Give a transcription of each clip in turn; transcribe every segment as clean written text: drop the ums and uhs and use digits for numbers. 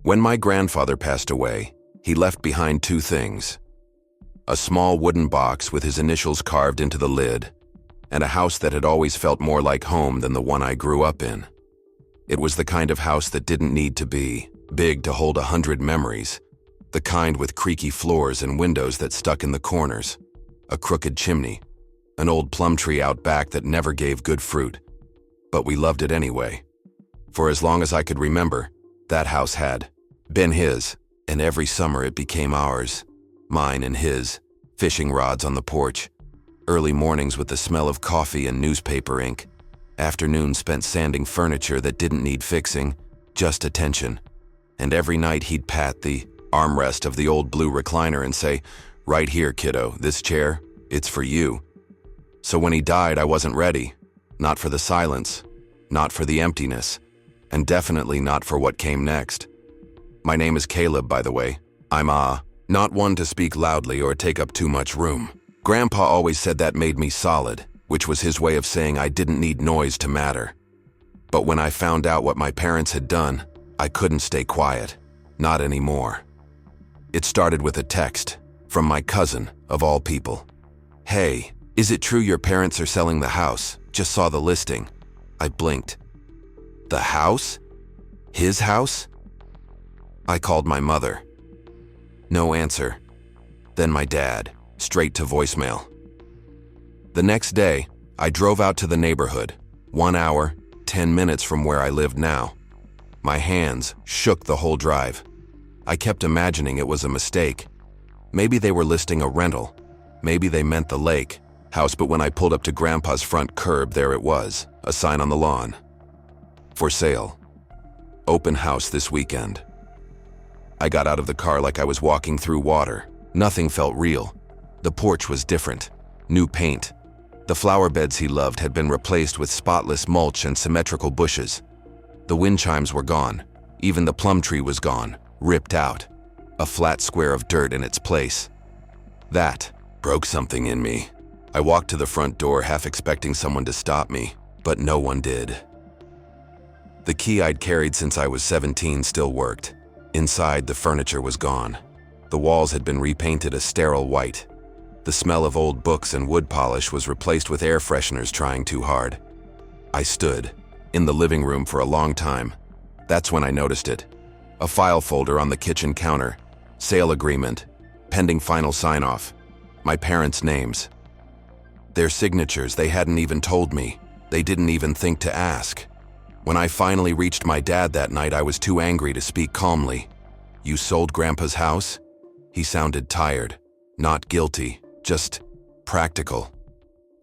When my grandfather passed away, he left behind two things: a small wooden box with his initials carved into the lid, and a house that had always felt more like home than the one I grew up in. It was the kind of house that didn't need to be big to hold 100 memories, the kind with creaky floors and windows that stuck in the corners, a crooked chimney, an old plum tree out back that never gave good fruit. But we loved it anyway. For as long as I could remember, that house had been his, and every summer it became ours, mine and his, fishing rods on the porch, early mornings with the smell of coffee and newspaper ink, afternoons spent sanding furniture that didn't need fixing, just attention, and every night he'd pat the armrest of the old blue recliner and say, "Right here, kiddo, this chair, it's for you." So when he died, I wasn't ready, not for the silence, not for the emptiness, and definitely not for what came next. My name is Caleb, by the way. I'm not one to speak loudly or take up too much room. Grandpa always said that made me solid, which was his way of saying I didn't need noise to matter. But when I found out what my parents had done, I couldn't stay quiet, not anymore. It started with a text from my cousin, of all people. "Hey, is it true your parents are selling the house? Just saw the listing." I blinked. The house? His house? I called my mother. No answer. Then my dad, straight to voicemail. The next day, I drove out to the neighborhood, 1 hour, 10 minutes from where I lived now. My hands shook the whole drive. I kept imagining it was a mistake. Maybe they were listing a rental. Maybe they meant the lake house, but when I pulled up to Grandpa's front curb, there it was, a sign on the lawn. For sale. Open house this weekend. I got out of the car like I was walking through water. Nothing felt real. The porch was different. New paint. The flower beds he loved had been replaced with spotless mulch and symmetrical bushes. The wind chimes were gone. Even the plum tree was gone, ripped out. A flat square of dirt in its place. That broke something in me. I walked to the front door, half expecting someone to stop me, but no one did. The key I'd carried since I was 17 still worked. Inside, the furniture was gone. The walls had been repainted a sterile white. The smell of old books and wood polish was replaced with air fresheners trying too hard. I stood in the living room for a long time. That's when I noticed it. A file folder on the kitchen counter. Sale agreement. Pending final sign-off. My parents' names. Their signatures, they hadn't even told me. They didn't even think to ask. When I finally reached my dad that night, I was too angry to speak calmly. "You sold Grandpa's house?" He sounded tired. Not guilty, just practical.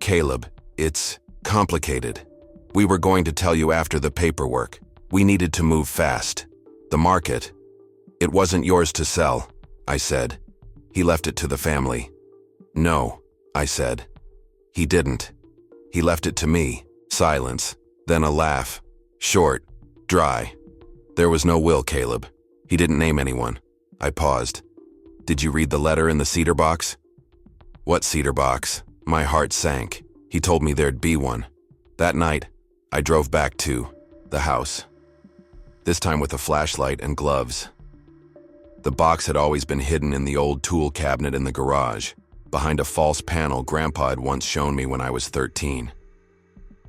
"Caleb, it's complicated. We were going to tell you after the paperwork. We needed to move fast. The market. It wasn't yours to sell," I said. "He left it to the family." "No," I said. "He didn't. He left it to me." Silence, then a laugh. Short, dry. "There was no will, Caleb. He didn't name anyone." I paused. "Did you read the letter in the cedar box?" "What cedar box?" My heart sank. He told me there'd be one. That night, I drove back to the house. This time with a flashlight and gloves. The box had always been hidden in the old tool cabinet in the garage, behind a false panel Grandpa had once shown me when I was 13.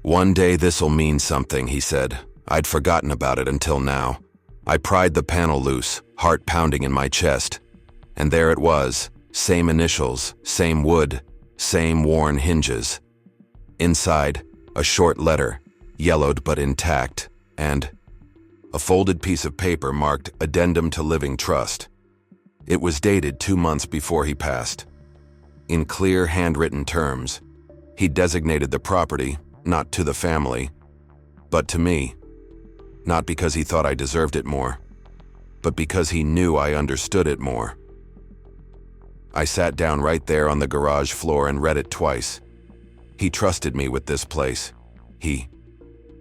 "One day this'll mean something," he said. I'd forgotten about it until now. I pried the panel loose, heart pounding in my chest. And there it was, same initials, same wood, same worn hinges. Inside, a short letter, yellowed but intact, and a folded piece of paper marked Addendum to Living Trust. It was dated 2 months before he passed. In clear, handwritten terms, he designated the property, not to the family, but to me. Not because he thought I deserved it more, but because he knew I understood it more. I sat down right there on the garage floor and read it twice. He trusted me with this place. He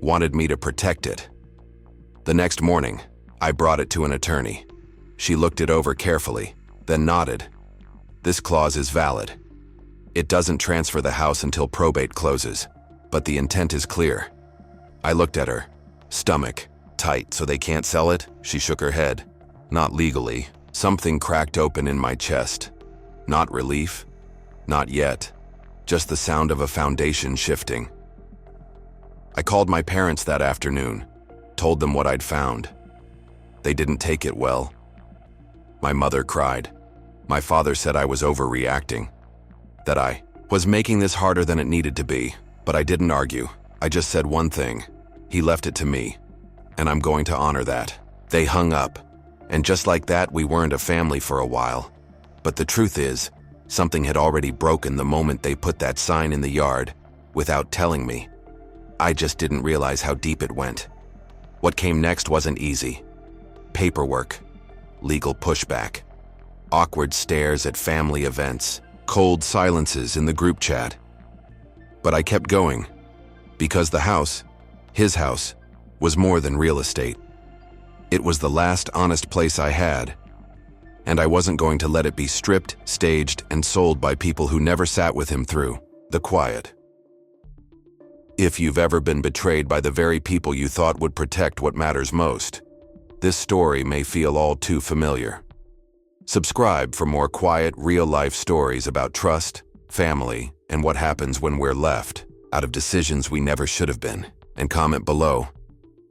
wanted me to protect it. The next morning, I brought it to an attorney. She looked it over carefully, then nodded. "This clause is valid. It doesn't transfer the house until probate closes, but the intent is clear." I looked at her. "Stomach tight so they can't sell it?" She shook her head. not legally. Something cracked open in my chest. Not relief. Not yet. Just the sound of a foundation shifting. I called my parents that afternoon, told them what I'd found. They didn't take it well. My mother cried. My father said I was overreacting, that I was making this harder than it needed to be, but I didn't argue. I just said one thing. He left it to me, and I'm going to honor that. They hung up, and just like that, we weren't a family for a while. But the truth is, something had already broken the moment they put that sign in the yard, without telling me. I just didn't realize how deep it went. What came next wasn't easy. Paperwork, legal pushback, awkward stares at family events, cold silences in the group chat. But I kept going, because the house, his house, was more than real estate. It was the last honest place I had, and I wasn't going to let it be stripped, staged, and sold by people who never sat with him through the quiet. If you've ever been betrayed by the very people you thought would protect what matters most, this story may feel all too familiar. Subscribe for more quiet, real-life stories about trust, family, and what happens when we're left out of decisions we never should have been. And comment below,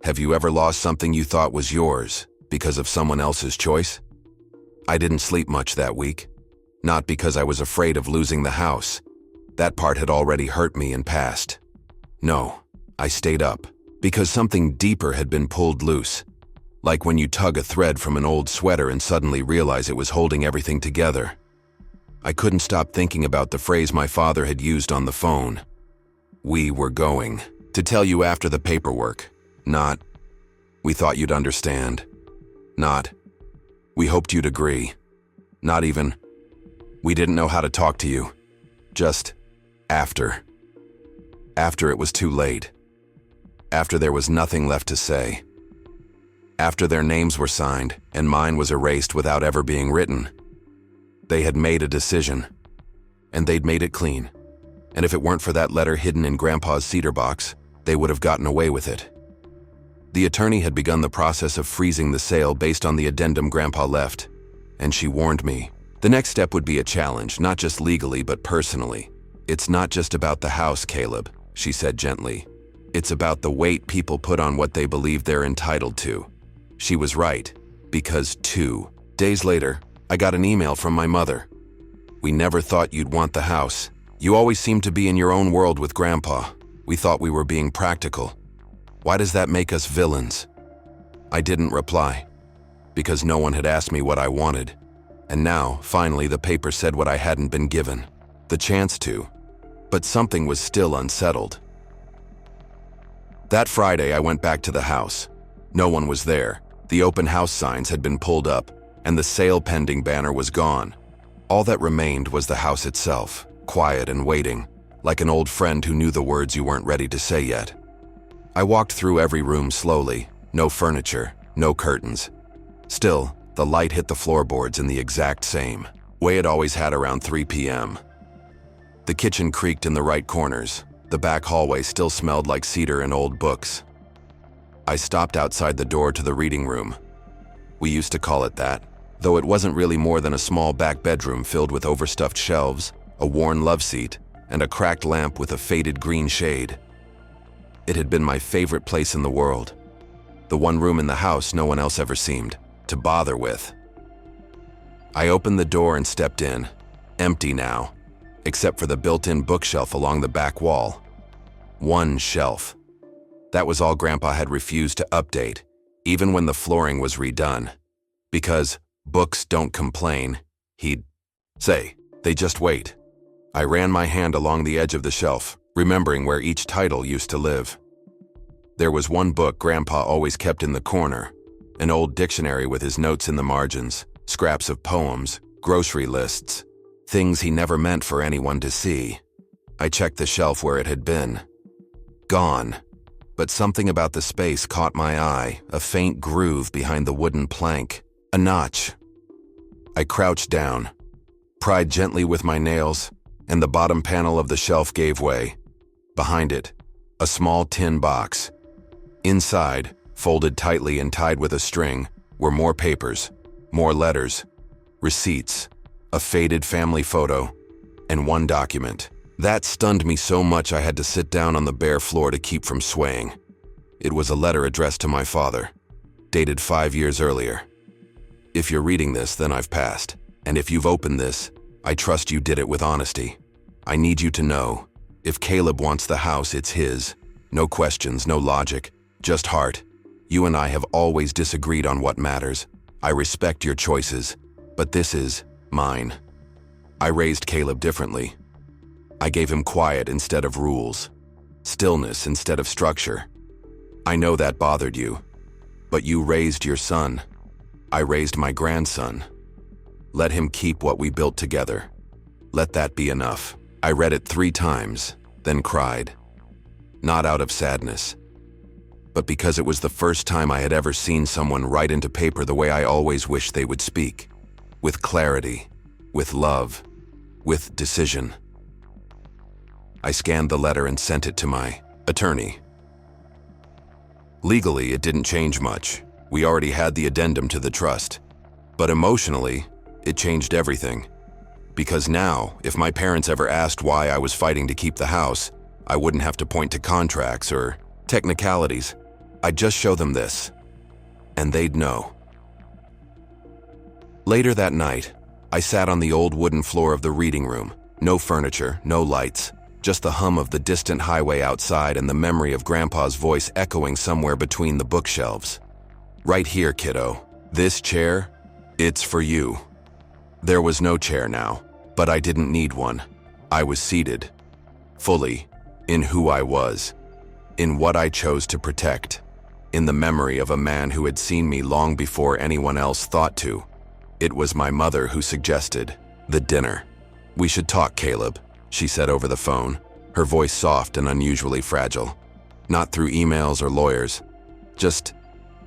have you ever lost something you thought was yours because of someone else's choice? I didn't sleep much that week. Not because I was afraid of losing the house. That part had already hurt me and passed. No, I stayed up because something deeper had been pulled loose. Like when you tug a thread from an old sweater and suddenly realize it was holding everything together. I couldn't stop thinking about the phrase my father had used on the phone. We were going to tell you after the paperwork. Not, we thought you'd understand. Not, we hoped you'd agree. Not even, we didn't know how to talk to you. Just, after. After it was too late. After there was nothing left to say. After their names were signed and mine was erased without ever being written. They had made a decision, and they'd made it clean. And if it weren't for that letter hidden in Grandpa's cedar box, they would have gotten away with it. The attorney had begun the process of freezing the sale based on the addendum Grandpa left, and she warned me. The next step would be a challenge, not just legally but personally. It's not just about the house, Caleb, she said gently. It's about the weight people put on what they believe they're entitled to. She was right, because 2 days later, I got an email from my mother. We never thought you'd want the house. You always seemed to be in your own world with Grandpa. We thought we were being practical. Why does that make us villains? I didn't reply, because no one had asked me what I wanted. And now, finally, the paper said what I hadn't been given. The chance to. But something was still unsettled. That Friday, I went back to the house. No one was there. The open house signs had been pulled up, and the sale pending banner was gone. All that remained was the house itself, quiet and waiting, like an old friend who knew the words you weren't ready to say yet. I walked through every room slowly, no furniture, no curtains. Still, the light hit the floorboards in the exact same way it always had around 3 p.m. The kitchen creaked in the right corners. The back hallway still smelled like cedar and old books. I stopped outside the door to the reading room. We used to call it that, though it wasn't really more than a small back bedroom filled with overstuffed shelves, a worn love seat, and a cracked lamp with a faded green shade. It had been my favorite place in the world. The one room in the house no one else ever seemed to bother with. I opened the door and stepped in, empty now, except for the built-in bookshelf along the back wall. One shelf. That was all Grandpa had refused to update, even when the flooring was redone. Because books don't complain, he'd say, they just wait. I ran my hand along the edge of the shelf, remembering where each title used to live. There was one book Grandpa always kept in the corner, an old dictionary with his notes in the margins, scraps of poems, grocery lists, things he never meant for anyone to see. I checked the shelf where it had been. Gone. But something about the space caught my eye, a faint groove behind the wooden plank, a notch. I crouched down, pried gently with my nails, and the bottom panel of the shelf gave way. Behind it, a small tin box. Inside, folded tightly and tied with a string, were more papers, More letters, receipts, a faded family photo, and one document. That stunned me so much I had to sit down on the bare floor to keep from swaying. It was a letter addressed to my father, dated 5 years earlier. If you're reading this, then I've passed. And if you've opened this, I trust you did it with honesty. I need you to know, if Caleb wants the house, it's his. No questions, no logic, just heart. You and I have always disagreed on what matters. I respect your choices, but this is mine. I raised Caleb differently. I gave him quiet instead of rules, stillness instead of structure. I know that bothered you, but you raised your son. I raised my grandson. Let him keep what we built together. Let that be enough. I read it 3 times, then cried. Not out of sadness, but because it was the first time I had ever seen someone write into paper the way I always wished they would speak. With clarity, with love, with decision. I scanned the letter and sent it to my attorney. Legally, it didn't change much. We already had the addendum to the trust. But emotionally, it changed everything. Because now, if my parents ever asked why I was fighting to keep the house, I wouldn't have to point to contracts or technicalities. I'd just show them this, and they'd know. Later that night, I sat on the old wooden floor of the reading room. No furniture, no lights, just the hum of the distant highway outside and the memory of Grandpa's voice echoing somewhere between the bookshelves. Right here, kiddo. This chair, it's for you. There was no chair now, but I didn't need one. I was seated, fully, in who I was, in what I chose to protect, in the memory of a man who had seen me long before anyone else thought to. It was my mother who suggested the dinner. "We should talk, Caleb," she said over the phone, her voice soft and unusually fragile. Not through emails or lawyers, just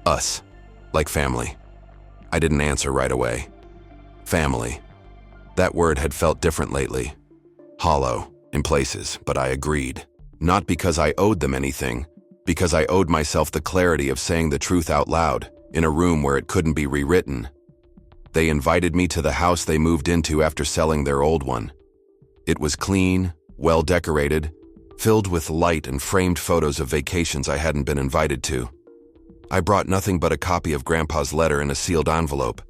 us, like family. I didn't answer right away. Family. That word had felt different lately. Hollow, in places, but I agreed. Not because I owed them anything, because I owed myself the clarity of saying the truth out loud, in a room where it couldn't be rewritten. They invited me to the house they moved into after selling their old one. It was clean, well decorated, filled with light and framed photos of vacations I hadn't been invited to. I brought nothing but a copy of Grandpa's letter in a sealed envelope.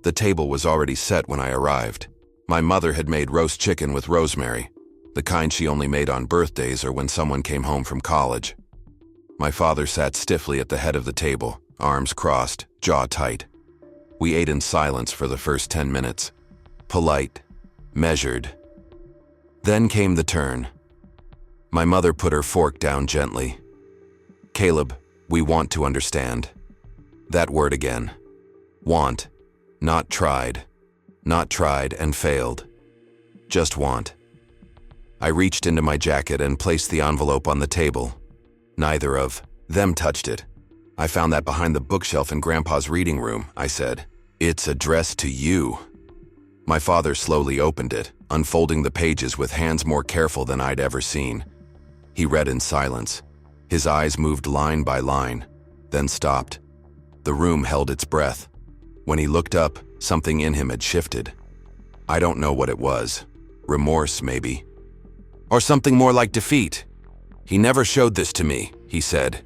The table was already set when I arrived. My mother had made roast chicken with rosemary, the kind she only made on birthdays or when someone came home from college. My father sat stiffly at the head of the table, arms crossed, jaw tight. We ate in silence for the first 10 minutes. Polite, measured. Then came the turn. My mother put her fork down gently. "Caleb, we want to understand." That word again. Want. Not tried. Not tried and failed. Just want. I reached into my jacket and placed the envelope on the table. Neither of them touched it. "I found that behind the bookshelf in Grandpa's reading room," I said. "It's addressed to you." My father slowly opened it, unfolding the pages with hands more careful than I'd ever seen. He read in silence. His eyes moved line by line, then stopped. The room held its breath. When he looked up, something in him had shifted. I don't know what it was. Remorse, maybe. Or something more like defeat. "He never showed this to me," he said.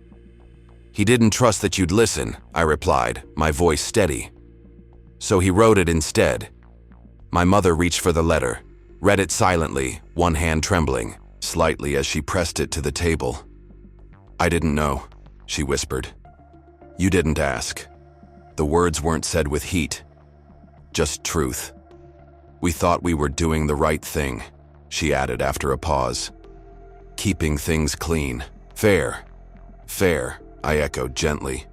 "He didn't trust that you'd listen," I replied, my voice steady. "So he wrote it instead." My mother reached for the letter, read it silently, one hand trembling, slightly as she pressed it to the table. "I didn't know," she whispered. "You didn't ask." The words weren't said with heat, just truth. "We thought we were doing the right thing," she added after a pause. "Keeping things clean. Fair. Fair," I echoed gently.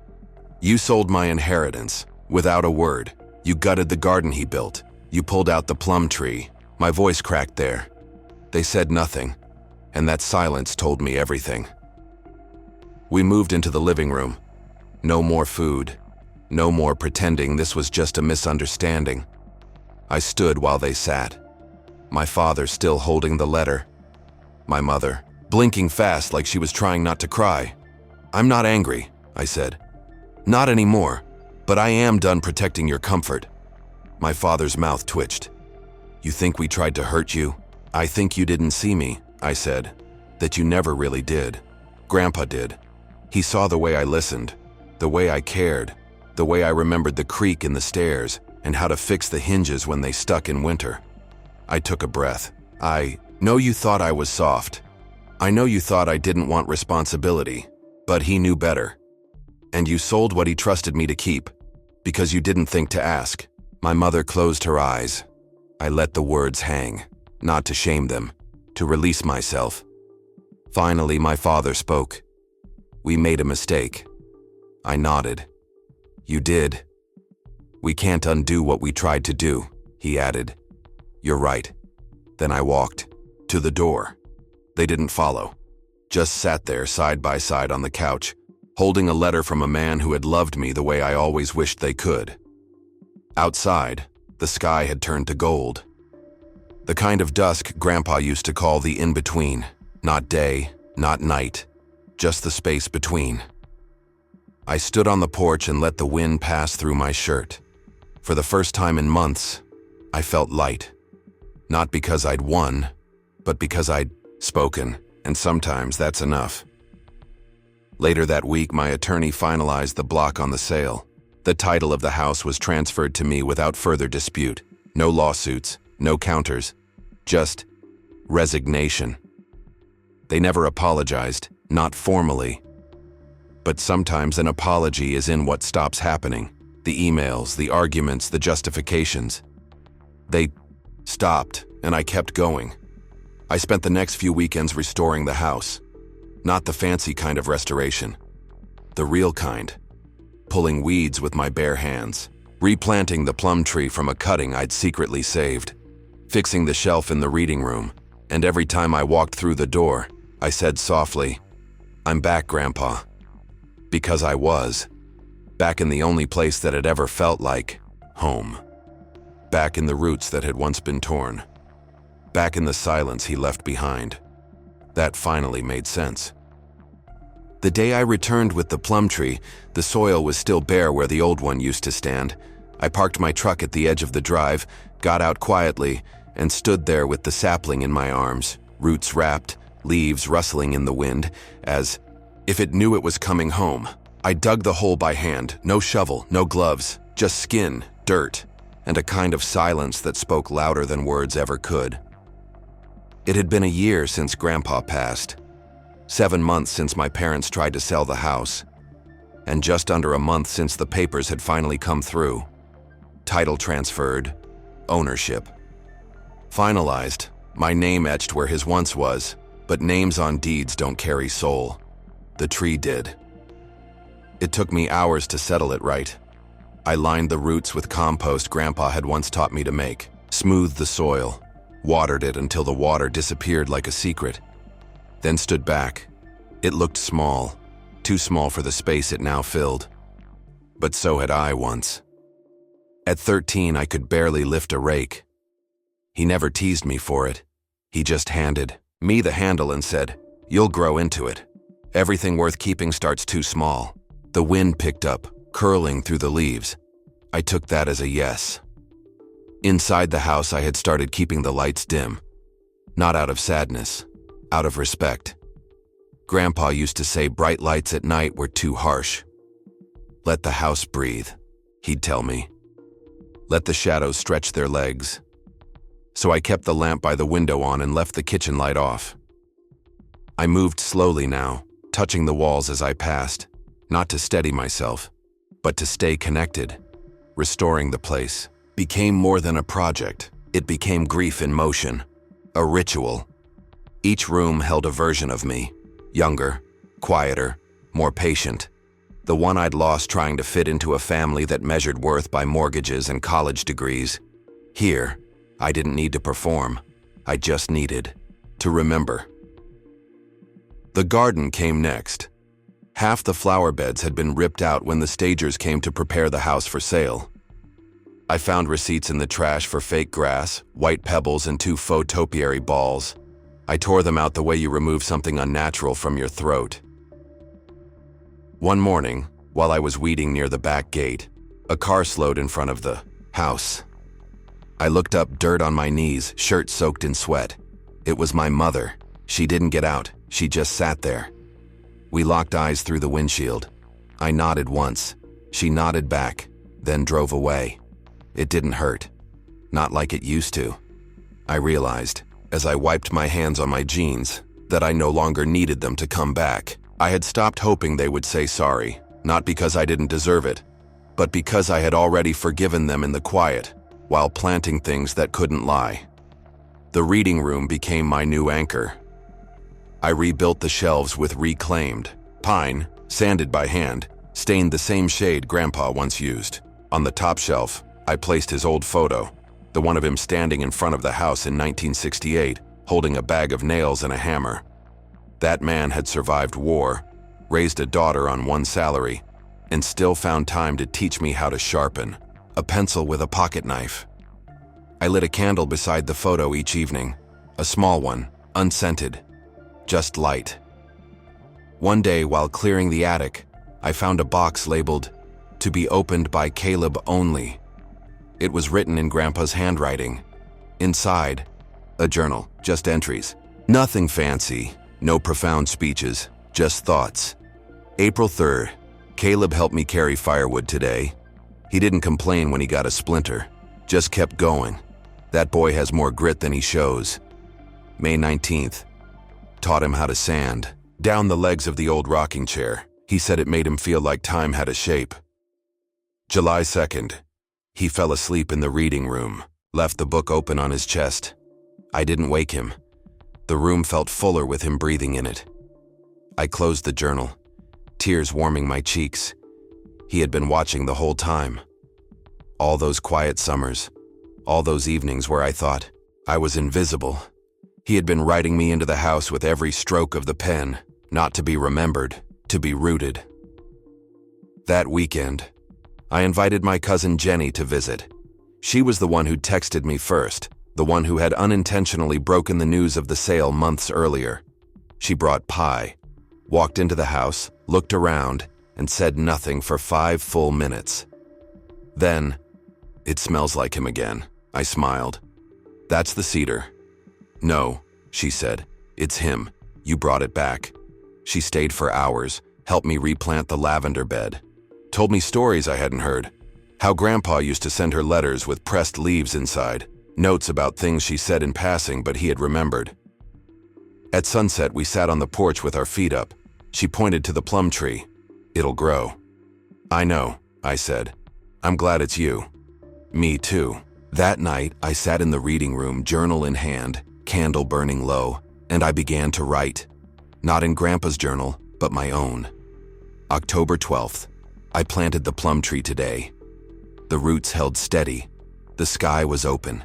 "You sold my inheritance, without a word. You gutted the garden he built. You pulled out the plum tree." My voice cracked there. They said nothing, and that silence told me everything. We moved into the living room. No more food. No more pretending this was just a misunderstanding. I stood while they sat. My father still holding the letter. My mother, blinking fast like she was trying not to cry. "I'm not angry," I said. "Not anymore, but I am done protecting your comfort. My father's mouth twitched. "You think we tried to hurt you?" "I think you didn't see me," I said. "That you never really did. Grandpa did. He saw the way I listened, the way I cared, the way I remembered the creak in the stairs and how to fix the hinges when they stuck in winter." I took a breath. "I know you thought I was soft. I know you thought I didn't want responsibility, but he knew better. And you sold what he trusted me to keep, because you didn't think to ask." My mother closed her eyes. I let the words hang, not to shame them, to release myself. Finally, my father spoke. "We made a mistake." I nodded. "You did. We can't undo what we tried to do," he added. "You're right." Then I walked to the door. They didn't follow, just sat there side by side on the couch, holding a letter from a man who had loved me the way I always wished they could. Outside, the sky had turned to gold. The kind of dusk Grandpa used to call the in-between. Not day, not night, just the space between. I stood on the porch and let the wind pass through my shirt. For the first time in months, I felt light. Not because I'd won, but because I'd spoken, and sometimes that's enough. Later that week, my attorney finalized the block on the sale. The title of the house was transferred to me without further dispute. No lawsuits, no counters, just resignation. They never apologized, not formally. But sometimes an apology is in what stops happening. The emails, the arguments, the justifications. They stopped, and I kept going. I spent the next few weekends restoring the house. Not the fancy kind of restoration. The real kind. Pulling weeds with my bare hands. Replanting the plum tree from a cutting I'd secretly saved. Fixing the shelf in the reading room. And every time I walked through the door, I said softly, "I'm back, Grandpa." Because I was. Back in the only place that had ever felt like home. Back in the roots that had once been torn. Back in the silence he left behind. That finally made sense. The day I returned with the plum tree, the soil was still bare where the old one used to stand. I parked my truck at the edge of the drive, got out quietly, and stood there with the sapling in my arms, roots wrapped, leaves rustling in the wind, as if it knew it was coming home. I dug the hole by hand, no shovel, no gloves, just skin, dirt, and a kind of silence that spoke louder than words ever could. It had been a year since Grandpa passed, 7 months since my parents tried to sell the house, and just under a month since the papers had finally come through. Title transferred, ownership finalized, my name etched where his once was, but names on deeds don't carry soul. The tree did. It took me hours to settle it right. I lined the roots with compost Grandpa had once taught me to make, smoothed the soil, watered it until the water disappeared like a secret, then stood back. It looked small, too small for the space it now filled. But so had I once. At 13, I could barely lift a rake. He never teased me for it. He just handed me the handle and said, "You'll grow into it. Everything worth keeping starts too small." The wind picked up, curling through the leaves. I took that as a yes. Inside the house, I had started keeping the lights dim. Not out of sadness, out of respect. Grandpa used to say bright lights at night were too harsh. "Let the house breathe," he'd tell me. "Let the shadows stretch their legs." So I kept the lamp by the window on and left the kitchen light off. I moved slowly now, touching the walls as I passed, not to steady myself, but to stay connected. Restoring the place became more than a project. It became grief in motion, a ritual. Each room held a version of me, younger, quieter, more patient. The one I'd lost trying to fit into a family that measured worth by mortgages and college degrees. Here, I didn't need to perform. I just needed to remember. The garden came next. Half the flower beds had been ripped out when the stagers came to prepare the house for sale. I found receipts in the trash for fake grass, white pebbles, and 2 faux topiary balls. I tore them out the way you remove something unnatural from your throat. One morning, while I was weeding near the back gate, a car slowed in front of the house. I looked up, dirt on my knees, shirt soaked in sweat. It was my mother. She didn't get out. She just sat there. We locked eyes through the windshield. I nodded once. She nodded back, then drove away. It didn't hurt. Not like it used to. I realized, as I wiped my hands on my jeans, that I no longer needed them to come back. I had stopped hoping they would say sorry, not because I didn't deserve it, but because I had already forgiven them in the quiet, while planting things that couldn't lie. The reading room became my new anchor. I rebuilt the shelves with reclaimed pine, sanded by hand, stained the same shade Grandpa once used. On the top shelf, I placed his old photo, the one of him standing in front of the house in 1968, holding a bag of nails and a hammer. That man had survived war, raised a daughter on one salary, and still found time to teach me how to sharpen a pencil with a pocket knife. I lit a candle beside the photo each evening, a small one, unscented, just light. One day, while clearing the attic, I found a box labeled, "To be opened by Caleb only." It was written in Grandpa's handwriting. Inside, a journal, just entries. Nothing fancy, no profound speeches, just thoughts. April 3rd, Caleb helped me carry firewood today. He didn't complain when he got a splinter, just kept going. That boy has more grit than he shows. May 19th, taught him how to sand. Down the legs of the old rocking chair. He said it made him feel like time had a shape. July 2nd, he fell asleep in the reading room, left the book open on his chest. I didn't wake him. The room felt fuller with him breathing in it. I closed the journal, tears warming my cheeks. He had been watching the whole time. All those quiet summers, all those evenings where I thought I was invisible. He had been writing me into the house with every stroke of the pen, not to be remembered, to be rooted. That weekend, I invited my cousin Jenny to visit. She was the one who'd texted me first, the one who had unintentionally broken the news of the sale months earlier. She brought pie, walked into the house, looked around, and said nothing for 5 full minutes. Then, "It smells like him again," I smiled. "That's the cedar." "No," she said, "it's him. You brought it back." She stayed for hours, helped me replant the lavender bed, told me stories I hadn't heard, how Grandpa used to send her letters with pressed leaves inside, notes about things she said in passing but he had remembered. At sunset, we sat on the porch with our feet up. She pointed to the plum tree. "It'll grow." "I know," I said. "I'm glad it's you." "Me too." That night, I sat in the reading room, journal in hand, candle burning low, and I began to write. Not in Grandpa's journal, but my own. October 12th. I planted the plum tree today. The roots held steady. The sky was open.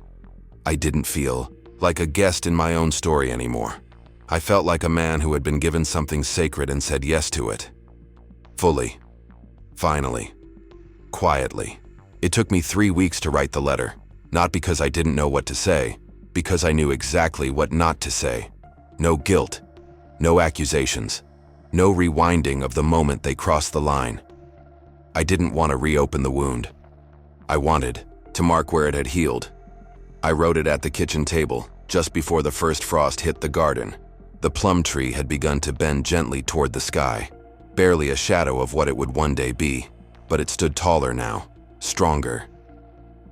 I didn't feel like a guest in my own story anymore. I felt like a man who had been given something sacred and said yes to it. Fully. Finally. Quietly. It took me 3 weeks to write the letter, not because I didn't know what to say, because I knew exactly what not to say. No guilt, no accusations, no rewinding of the moment they crossed the line. I didn't want to reopen the wound. I wanted to mark where it had healed. I wrote it at the kitchen table, just before the first frost hit the garden. The plum tree had begun to bend gently toward the sky, barely a shadow of what it would one day be, but it stood taller now, stronger.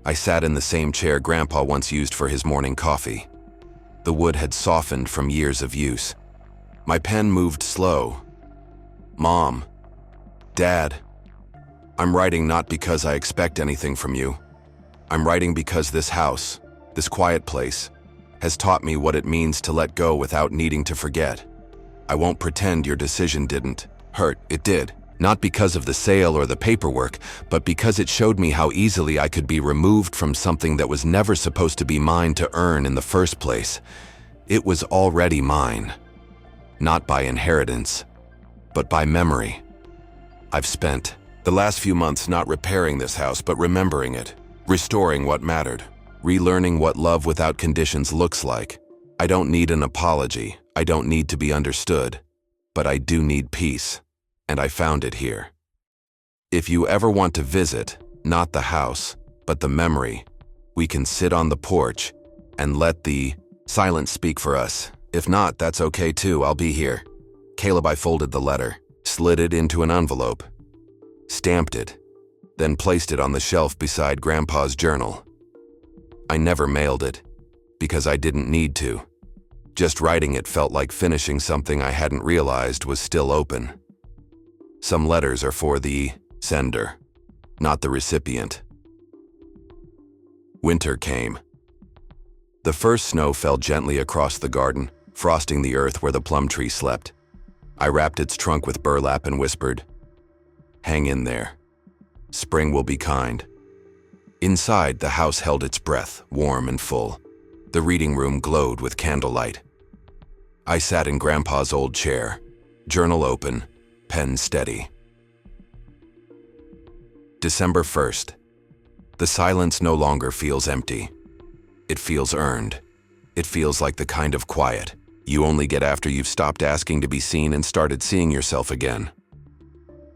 I sat in the same chair Grandpa once used for his morning coffee. The wood had softened from years of use. My pen moved slow. "Mom, Dad, I'm writing not because I expect anything from you. I'm writing because this house, this quiet place, has taught me what it means to let go without needing to forget. I won't pretend your decision didn't hurt. It did. Not because of the sale or the paperwork, but because it showed me how easily I could be removed from something that was never supposed to be mine to earn in the first place. It was already mine. Not by inheritance, but by memory. I've spent the last few months not repairing this house, but remembering it, restoring what mattered, relearning what love without conditions looks like. I don't need an apology. I don't need to be understood, but I do need peace. And I found it here. If you ever want to visit, not the house, but the memory, We can sit on the porch and let the silence speak for us. If not, that's okay too, I'll be here. Caleb, I folded the letter, slid it into an envelope, stamped it, then placed it on the shelf beside Grandpa's journal. I never mailed it, because I didn't need to. Just writing it felt like finishing something I hadn't realized was still open. Some letters are for the sender, not the recipient. Winter came. The first snow fell gently across the garden, frosting the earth where the plum tree slept. I wrapped its trunk with burlap and whispered, "Hang in there. Spring will be kind." Inside, the house held its breath, warm and full. The reading room glowed with candlelight. I sat in Grandpa's old chair, journal open, pen steady. December 1st. The silence no longer feels empty. It feels earned. It feels like the kind of quiet you only get after you've stopped asking to be seen and started seeing yourself again.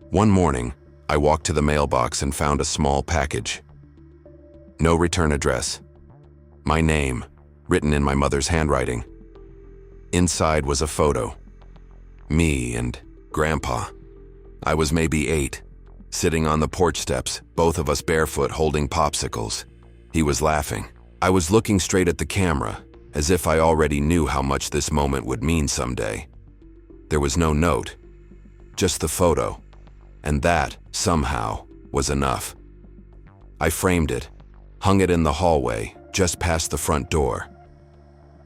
One morning, I walked to the mailbox and found a small package. No return address. My name, written in my mother's handwriting. Inside was a photo. Me and Grandpa. I was maybe 8, sitting on the porch steps, both of us barefoot holding popsicles. He was laughing. I was looking straight at the camera, as if I already knew how much this moment would mean someday. There was no note, just the photo, and that, somehow, was enough. I framed it, hung it in the hallway, just past the front door.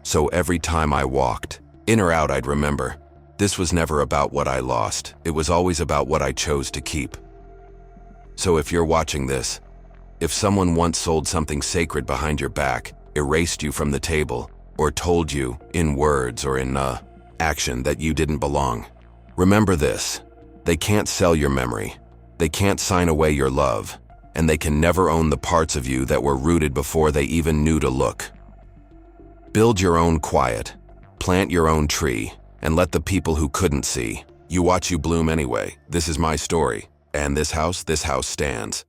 So every time I walked, in or out, I'd remember, this was never about what I lost, it was always about what I chose to keep. So if you're watching this, if someone once sold something sacred behind your back, erased you from the table, or told you, in words or in action, that you didn't belong, remember this: they can't sell your memory, they can't sign away your love, and they can never own the parts of you that were rooted before they even knew to look. Build your own quiet, plant your own tree, and let the people who couldn't see you watch you bloom anyway. This is my story, and this house stands.